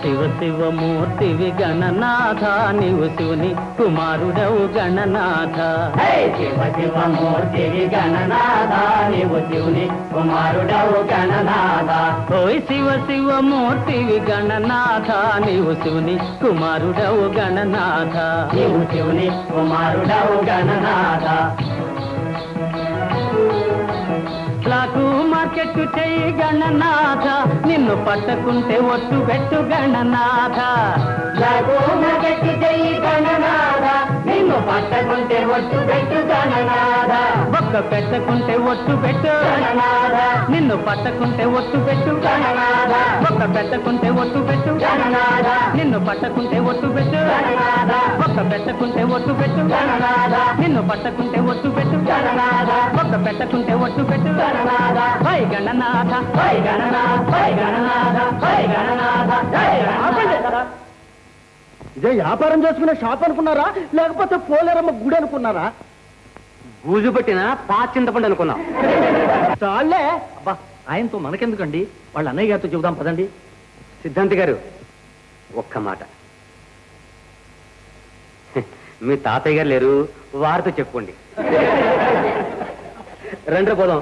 శివ శివమూర్తివి గణనాథ నీవు శివుని కుమారుడవు గణనాథ. శివ శివమూర్తివి గణనాథ నీవు శివుని కుమారుడవు గణనాథ. ఓయ్ శివ శివమూర్తివి గణనాథ నీవు శివుని కుమారుడవు గణనాథ. నీవు శివుని కుమారుడవు గణనాథ. లాకు మార్కెట్ చెయ్యి గణనాథ నిన్ను పట్టకుంటే ఒట్టు పెట్టు గణనాథ. లాకు మార్కెట్ చెయ్యి గణనాథ నిన్ను పట్టకుంటే ఒట్టు పెట్టు గణనాథ. ఒక్క పెట్టకుంటే ఒట్టు పెట్టు గణనాథ. నిన్ను పట్టకుంటే ఒట్టు పెట్టు గణనాథ. ఒక్క పెట్టకుంటే ఒట్టు పెట్టు గణనాథ. నిన్ను పట్టకుంటే ఒట్టు పెట్టు గణనాథ. ఒక్క పెట్టకుంటే ఒట్టు పెట్టు గణనాథ. నిన్ను పట్టకుంటే ఒట్టు పెట్టు గణనాథ. ఒక్క పెట్టకుంటే ఒట్టు పెట్టు Gananatha. High Gananatha high Gananatha high Gananatha high Gananatha జై గణనాథ. ఇదే వ్యాపారం చేసుకునే షాప్ అనుకున్నారా లేకపోతే పోలేరమ్మ గుడి అనుకున్నారా? బూజు పట్టిన చింతపండు అనుకున్నాం. చాలే అబ్బా, ఆయనతో మనకెందుకండి, వాళ్ళ అన్నయ్య గారితో చెబుదాం పదండి. సిద్ధాంతి గారు ఒక్క మాట, మీ తాతయ్య గారు లేరు, వారితో చెప్పుకోండి. రండి పోదాం.